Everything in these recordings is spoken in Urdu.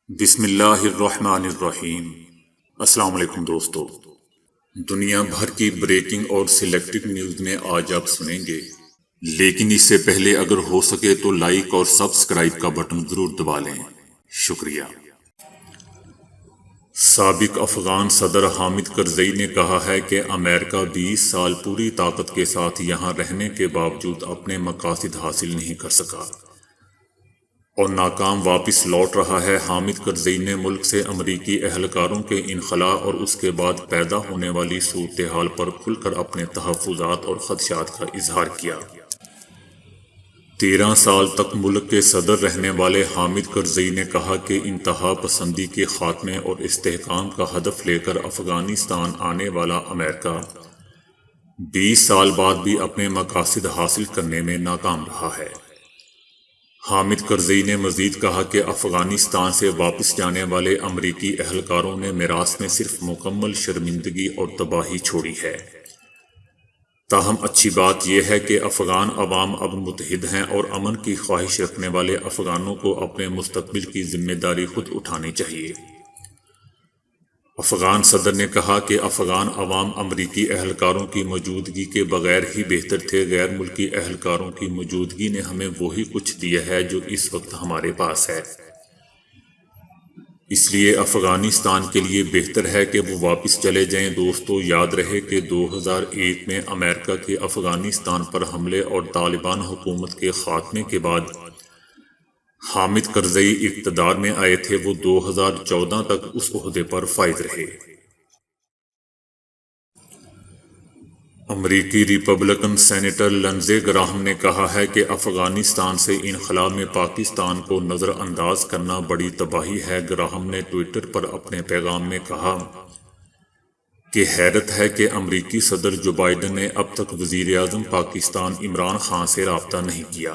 بسم اللہ الرحمن الرحیم۔ السلام علیکم دوستو، دنیا بھر کی بریکنگ اور سلیکٹڈ نیوز میں آج آپ سنیں گے، لیکن اس سے پہلے اگر ہو سکے تو لائک اور سبسکرائب کا بٹن ضرور دبا لیں، شکریہ۔ سابق افغان صدر حامد کرزئی نے کہا ہے کہ امریکہ 20 سال پوری طاقت کے ساتھ یہاں رہنے کے باوجود اپنے مقاصد حاصل نہیں کر سکا اور ناکام واپس لوٹ رہا ہے۔ حامد کرزئی نے ملک سے امریکی اہلکاروں کے انخلاء اور اس کے بعد پیدا ہونے والی صورتحال پر کھل کر اپنے تحفظات اور خدشات کا اظہار کیا۔ 13 سال تک ملک کے صدر رہنے والے حامد کرزئی نے کہا کہ انتہا پسندی کے خاتمے اور استحکام کا ہدف لے کر افغانستان آنے والا امریکہ 20 سال بعد بھی اپنے مقاصد حاصل کرنے میں ناکام رہا ہے۔ حامد کرزئی نے مزید کہا کہ افغانستان سے واپس جانے والے امریکی اہلکاروں نے میراث میں صرف مکمل شرمندگی اور تباہی چھوڑی ہے۔ تاہم اچھی بات یہ ہے کہ افغان عوام اب متحد ہیں اور امن کی خواہش رکھنے والے افغانوں کو اپنے مستقبل کی ذمہ داری خود اٹھانی چاہیے۔ افغان صدر نے کہا کہ افغان عوام امریکی اہلکاروں کی موجودگی کے بغیر ہی بہتر تھے۔ غیر ملکی اہلکاروں کی موجودگی نے ہمیں وہی کچھ دیا ہے جو اس وقت ہمارے پاس ہے، اس لیے افغانستان کے لیے بہتر ہے کہ وہ واپس چلے جائیں۔ دوستو، یاد رہے کہ 2001 میں امریکہ کے افغانستان پر حملے اور طالبان حکومت کے خاتمے کے بعد حامد کرزئی اقتدار میں آئے تھے۔ وہ 2014 تک اس عہدے پر فائز رہے۔ امریکی ریپبلکن سینیٹر لنزے گراہم نے کہا ہے کہ افغانستان سے انخلاء میں پاکستان کو نظر انداز کرنا بڑی تباہی ہے۔ گراہم نے ٹوئٹر پر اپنے پیغام میں کہا کہ حیرت ہے کہ امریکی صدر جو بائیڈن نے اب تک وزیر اعظم پاکستان عمران خان سے رابطہ نہیں کیا۔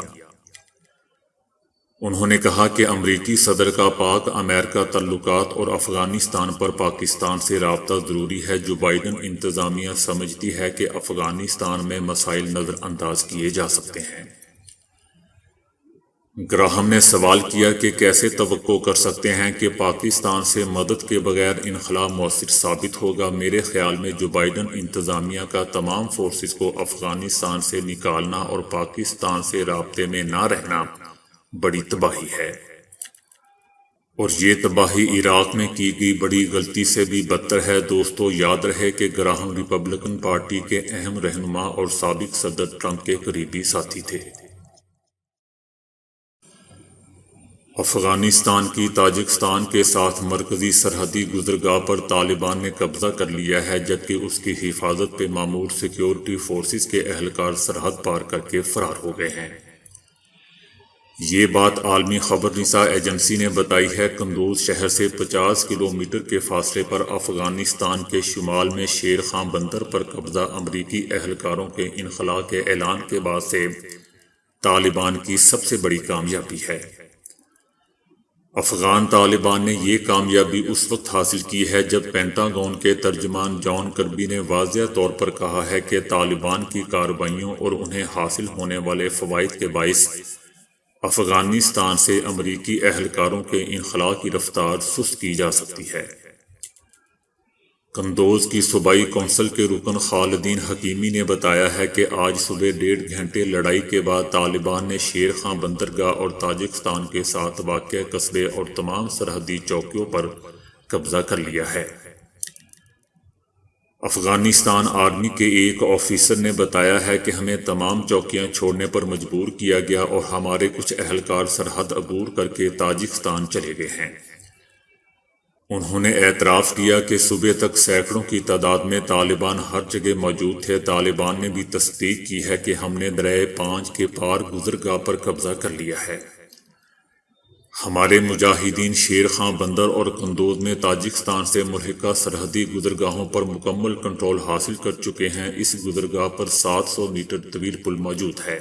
انہوں نے کہا کہ امریکی صدر کا پاک امریکہ تعلقات اور افغانستان پر پاکستان سے رابطہ ضروری ہے۔ جو بائیڈن انتظامیہ سمجھتی ہے کہ افغانستان میں مسائل نظر انداز کیے جا سکتے ہیں۔ گراہم نے سوال کیا کہ کیسے توقع کر سکتے ہیں کہ پاکستان سے مدد کے بغیر انخلاء مؤثر ثابت ہوگا۔ میرے خیال میں جو بائیڈن انتظامیہ کا تمام فورسز کو افغانستان سے نکالنا اور پاکستان سے رابطے میں نہ رہنا بڑی تباہی ہے، اور یہ تباہی عراق میں کی گئی بڑی غلطی سے بھی بدتر ہے۔ دوستو، یاد رہے کہ گراہم ریپبلکن پارٹی کے اہم رہنما اور سابق صدر ٹرمپ کے قریبی ساتھی تھے۔ افغانستان کی تاجکستان کے ساتھ مرکزی سرحدی گزرگاہ پر طالبان نے قبضہ کر لیا ہے، جبکہ اس کی حفاظت پہ مامور سیکیورٹی فورسز کے اہلکار سرحد پار کر کے فرار ہو گئے ہیں۔ یہ بات عالمی خبر رساں ایجنسی نے بتائی ہے۔ قندوز شہر سے 50 کلومیٹر کے فاصلے پر افغانستان کے شمال میں شیر خان بندر پر قبضہ امریکی اہلکاروں کے انخلاء کے اعلان کے بعد سے طالبان کی سب سے بڑی کامیابی ہے۔ افغان طالبان نے یہ کامیابی اس وقت حاصل کی ہے جب پینٹاگون کے ترجمان جان کربی نے واضح طور پر کہا ہے کہ طالبان کی کارروائیوں اور انہیں حاصل ہونے والے فوائد کے باعث افغانستان سے امریکی اہلکاروں کے انخلاء کی رفتار سست کی جا سکتی ہے۔ قندوز کی صوبائی کونسل کے رکن خالدین حکیمی نے بتایا ہے کہ آج صبح 1.5 گھنٹے لڑائی کے بعد طالبان نے شیر خان بندرگاہ اور تاجکستان کے ساتھ واقع قصبے اور تمام سرحدی چوکیوں پر قبضہ کر لیا ہے۔ افغانستان آرمی کے ایک آفیسر نے بتایا ہے کہ ہمیں تمام چوکیاں چھوڑنے پر مجبور کیا گیا اور ہمارے کچھ اہلکار سرحد عبور کر کے تاجکستان چلے گئے ہیں۔ انہوں نے اعتراف کیا کہ صبح تک سینکڑوں کی تعداد میں طالبان ہر جگہ موجود تھے۔ طالبان نے بھی تصدیق کی ہے کہ ہم نے دریائے 5 کے پار گزرگاہ پر قبضہ کر لیا ہے۔ ہمارے مجاہدین شیر خان بندر اور قندوز میں تاجکستان سے ملحقہ سرحدی گزرگاہوں پر مکمل کنٹرول حاصل کر چکے ہیں۔ اس گزرگاہ پر 700 میٹر طویل پل موجود ہے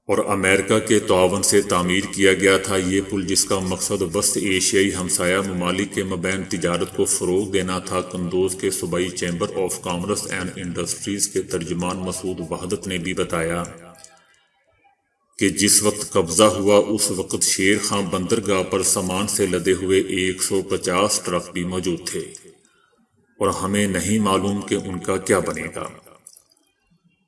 اور امریکہ کے تعاون سے تعمیر کیا گیا تھا۔ یہ پل، جس کا مقصد وسط ایشیائی ہمسایہ ممالک کے مابین تجارت کو فروغ دینا تھا۔ قندوز کے صوبائی chamber of commerce and industries کے ترجمان مسعود وحدت نے بھی بتایا کہ جس وقت قبضہ ہوا اس وقت شیر خان بندرگاہ پر سامان سے لدے ہوئے 150 ٹرک بھی موجود تھے اور ہمیں نہیں معلوم کہ ان کا کیا بنے گا۔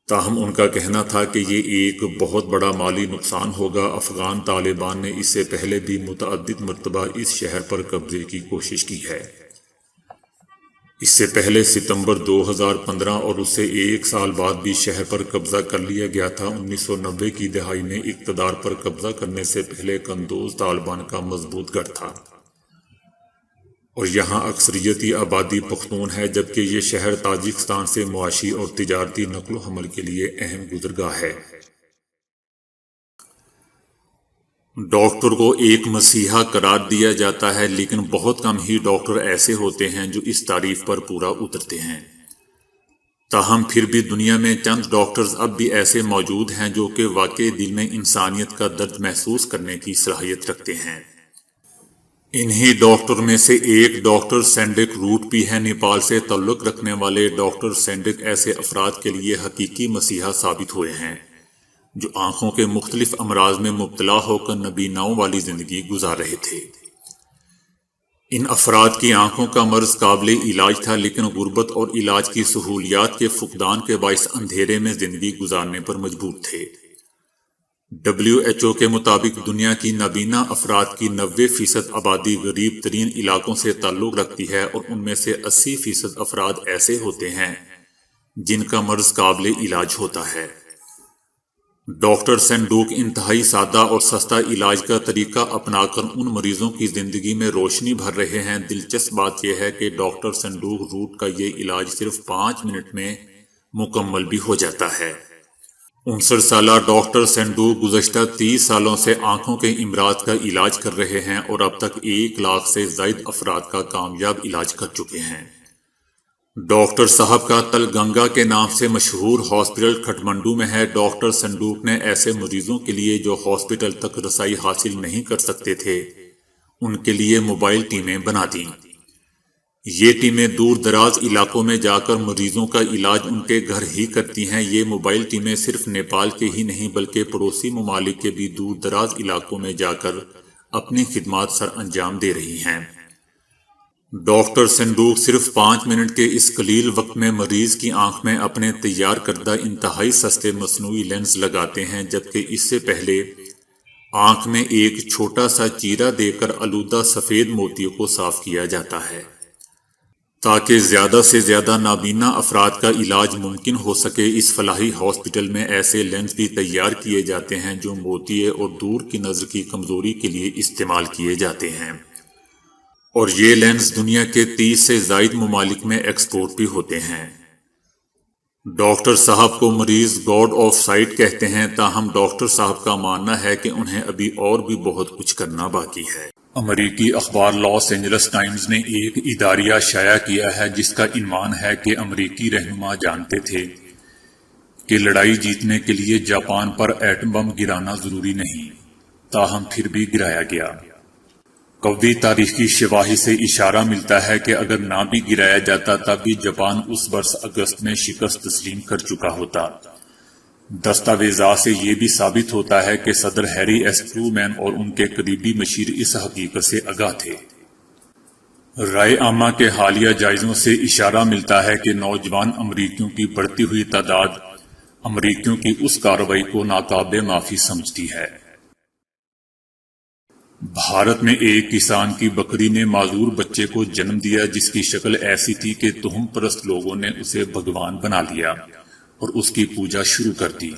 تاہم ان کا کہنا تھا کہ یہ ایک بہت بڑا مالی نقصان ہوگا۔ افغان طالبان نے اس سے پہلے بھی متعدد مرتبہ اس شہر پر قبضے کی کوشش کی ہے۔ اس سے پہلے ستمبر 2015 اور اس سے ایک سال بعد بھی شہر پر قبضہ کر لیا گیا تھا۔ 1990 کی دہائی میں اقتدار پر قبضہ کرنے سے پہلے قندوز طالبان کا مضبوط گڑھ تھا اور یہاں اکثریتی آبادی پختون ہے، جبکہ یہ شہر تاجکستان سے معاشی اور تجارتی نقل و حمل کے لیے اہم گزرگاہ ہے۔ ڈاکٹر کو ایک مسیحا قرار دیا جاتا ہے، لیکن بہت کم ہی ڈاکٹر ایسے ہوتے ہیں جو اس تعریف پر پورا اترتے ہیں۔ تاہم پھر بھی دنیا میں چند ڈاکٹرز اب بھی ایسے موجود ہیں جو کہ واقعی دل میں انسانیت کا درد محسوس کرنے کی صلاحیت رکھتے ہیں۔ انہی ڈاکٹر میں سے ایک ڈاکٹر سینڈک روٹ بھی ہے۔ نیپال سے تعلق رکھنے والے ڈاکٹر سینڈک ایسے افراد کے لیے حقیقی مسیحا ثابت ہوئے ہیں جو آنکھوں کے مختلف امراض میں مبتلا ہو کر نبیناؤں والی زندگی گزار رہے تھے۔ ان افراد کی آنکھوں کا مرض قابل علاج تھا، لیکن غربت اور علاج کی سہولیات کے فقدان کے باعث اندھیرے میں زندگی گزارنے پر مجبور تھے۔ WHO کے مطابق دنیا کی نابینا افراد کی 90% آبادی غریب ترین علاقوں سے تعلق رکھتی ہے اور ان میں سے 80% افراد ایسے ہوتے ہیں جن کا مرض قابل علاج ہوتا ہے۔ ڈاکٹر سینڈوک انتہائی سادہ اور سستا علاج کا طریقہ اپنا کر ان مریضوں کی زندگی میں روشنی بھر رہے ہیں۔ دلچسپ بات یہ ہے کہ ڈاکٹر سینڈوک روٹ کا یہ علاج صرف 5 منٹ میں مکمل بھی ہو جاتا ہے۔ 59 سالہ ڈاکٹر سینڈوک گزشتہ 30 سالوں سے آنکھوں کے امراض کا علاج کر رہے ہیں اور اب تک 1 لاکھ سے زائد افراد کا کامیاب علاج کر چکے ہیں۔ ڈاکٹر صاحب کا تل گنگا کے نام سے مشہور ہاسپٹل کھٹمنڈو میں ہے۔ ڈاکٹر سینڈوک نے ایسے مریضوں کے لیے جو ہاسپٹل تک رسائی حاصل نہیں کر سکتے تھے ان کے لیے موبائل ٹیمیں بنا دیں۔ یہ ٹیمیں دور دراز علاقوں میں جا کر مریضوں کا علاج ان کے گھر ہی کرتی ہیں۔ یہ موبائل ٹیمیں صرف نیپال کے ہی نہیں بلکہ پڑوسی ممالک کے بھی دور دراز علاقوں میں جا کر اپنی خدمات سر انجام دے رہی ہیں۔ ڈاکٹر سینڈوک صرف 5 منٹ کے اس قلیل وقت میں مریض کی آنکھ میں اپنے تیار کردہ انتہائی سستے مصنوعی لینز لگاتے ہیں، جبکہ اس سے پہلے آنکھ میں ایک چھوٹا سا چیرا دے کر آلودہ سفید موتیوں کو صاف کیا جاتا ہے تاکہ زیادہ سے زیادہ نابینا افراد کا علاج ممکن ہو سکے۔ اس فلاحی ہاسپٹل میں ایسے لینز بھی تیار کیے جاتے ہیں جو موتیے اور دور کی نظر کی کمزوری کے لیے استعمال کیے جاتے ہیں، اور یہ لینز دنیا کے 30 سے زائد ممالک میں ایکسپورٹ بھی ہوتے ہیں۔ ڈاکٹر صاحب کو مریض گاڈ آف سائٹ کہتے ہیں، تاہم ڈاکٹر صاحب کا ماننا ہے کہ انہیں ابھی اور بھی بہت کچھ کرنا باقی ہے۔ امریکی اخبار لاس اینجلس ٹائمز نے ایک اداریہ شائع کیا ہے جس کا عنوان ہے کہ امریکی رہنما جانتے تھے کہ لڑائی جیتنے کے لیے جاپان پر ایٹم بم گرانا ضروری نہیں، تاہم پھر بھی گرایا گیا۔ قوی تاریخی شواہد سے اشارہ ملتا ہے کہ اگر نہ بھی گرایا جاتا تب بھی جاپان اس برس اگست میں شکست تسلیم کر چکا ہوتا۔ دستاویزات سے یہ بھی ثابت ہوتا ہے کہ صدر ہیری ایس ٹرومین اور ان کے قریبی مشیر اس حقیقت سے آگاہ تھے۔ رائے عامہ کے حالیہ جائزوں سے اشارہ ملتا ہے کہ نوجوان امریکیوں کی بڑھتی ہوئی تعداد امریکیوں کی اس کارروائی کو ناقابل معافی سمجھتی ہے۔ بھارت میں ایک کسان کی بکری نے معذور بچے کو جنم دیا جس کی شکل ایسی تھی کہ تہم پرست لوگوں نے اسے بھگوان بنا لیا اور اس کی پوجا شروع کر دی۔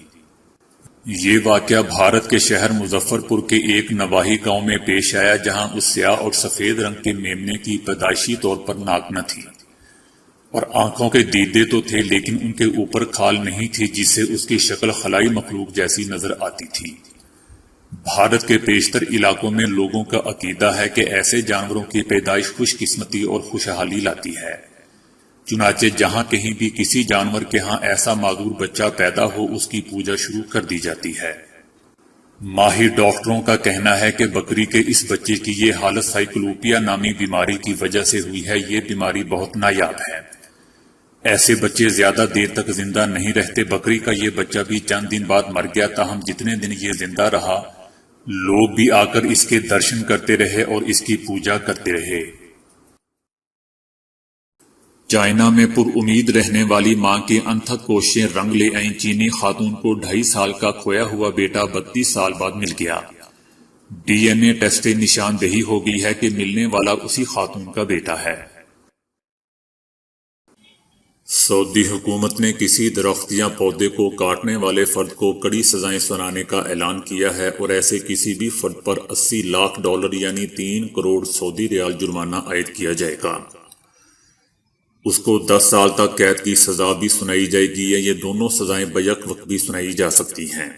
یہ واقعہ بھارت کے شہر مظفر پور کے ایک نواحی گاؤں میں پیش آیا جہاں اس سیاہ اور سفید رنگ کے میمنے کی پیدائشی طور پر ناک نہ تھی اور آنکھوں کے دیدے تو تھے لیکن ان کے اوپر کھال نہیں تھی جس سے اس کی شکل خلائی مخلوق جیسی نظر آتی تھی۔ بھارت کے بیشتر علاقوں میں لوگوں کا عقیدہ ہے کہ ایسے جانوروں کی پیدائش خوش قسمتی اور خوشحالی لاتی ہے، چنانچہ جہاں کہیں بھی کسی جانور کے ہاں ایسا معذور بچہ پیدا ہو اس کی پوجا شروع کر دی جاتی ہے۔ ماہر ڈاکٹروں کا کہنا ہے کہ بکری کے اس بچے کی یہ حالت سائیکلوپیا نامی بیماری کی وجہ سے ہوئی ہے۔ یہ بیماری بہت نایاب ہے۔ ایسے بچے زیادہ دیر تک زندہ نہیں رہتے۔ بکری کا یہ بچہ بھی چند دن بعد مر گیا، تاہم جتنے دن یہ زندہ رہا لوگ بھی آ کر اس کے درشن کرتے رہے اور اس کی پوجا کرتے رہے۔ چائنا میں پر امید رہنے والی ماں کے انتھک کوششیں رنگ لے آئیں۔ چینی خاتون کو 2.5 سال کا کھویا ہوا بیٹا 32 سال بعد مل گیا۔ ڈی این اے ٹیسٹ سے نشاندہی ہو گئی ہے کہ ملنے والا اسی خاتون کا بیٹا ہے۔ سعودی حکومت نے کسی درخت یا پودے کو کاٹنے والے فرد کو کڑی سزائیں سنانے کا اعلان کیا ہے اور ایسے کسی بھی فرد پر $80 لاکھ یعنی 3 کروڑ سعودی ریال جرمانہ عائد کیا جائے گا۔ اس کو 10 سال تک قید کی سزا بھی سنائی جائے گی یا یہ دونوں سزائیں بیک وقت بھی سنائی جا سکتی ہیں۔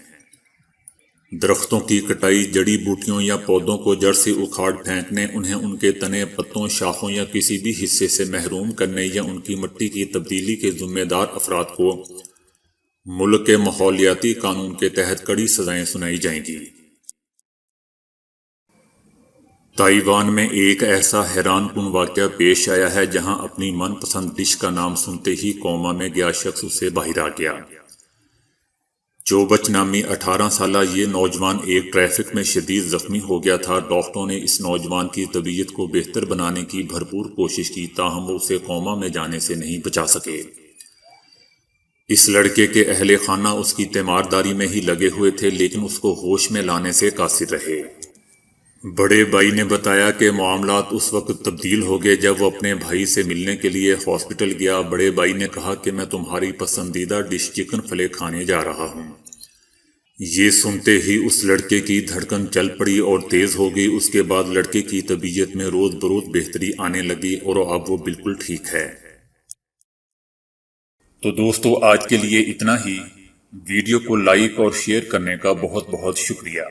درختوں کی کٹائی، جڑی بوٹیوں یا پودوں کو جڑ سے اکھاڑ پھینکنے، انہیں ان کے تنے، پتوں، شاخوں یا کسی بھی حصے سے محروم کرنے یا ان کی مٹی کی تبدیلی کے ذمہ دار افراد کو ملک کے ماحولیاتی قانون کے تحت کڑی سزائیں سنائی جائیں گی۔ تائیوان میں ایک ایسا حیران کن واقعہ پیش آیا ہے جہاں اپنی من پسند ڈش کا نام سنتے ہی کوما میں گیا شخص اسے باہر آ گیا۔ چوبچ نامی 18 سالہ یہ نوجوان ایک ٹریفک میں شدید زخمی ہو گیا تھا۔ ڈاکٹروں نے اس نوجوان کی طبیعت کو بہتر بنانے کی بھرپور کوشش کی، تاہم وہ اسے کوما میں جانے سے نہیں بچا سکے۔ اس لڑکے کے اہل خانہ اس کی تیمارداری میں ہی لگے ہوئے تھے، لیکن اس کو ہوش میں لانے سے قاصر رہے۔ بڑے بھائی نے بتایا کہ معاملات اس وقت تبدیل ہو گئے جب وہ اپنے بھائی سے ملنے کے لیے ہاسپٹل گیا۔ بڑے بھائی نے کہا کہ میں تمہاری پسندیدہ ڈش چکن فلے کھانے جا رہا ہوں۔ یہ سنتے ہی اس لڑکے کی دھڑکن چل پڑی اور تیز ہو گئی۔ اس کے بعد لڑکے کی طبیعت میں روز بروز بہتری آنے لگی اور اب وہ بالکل ٹھیک ہے۔ تو دوستو آج کے لیے اتنا ہی۔ ویڈیو کو لائک اور شیئر کرنے کا بہت بہت شکریہ۔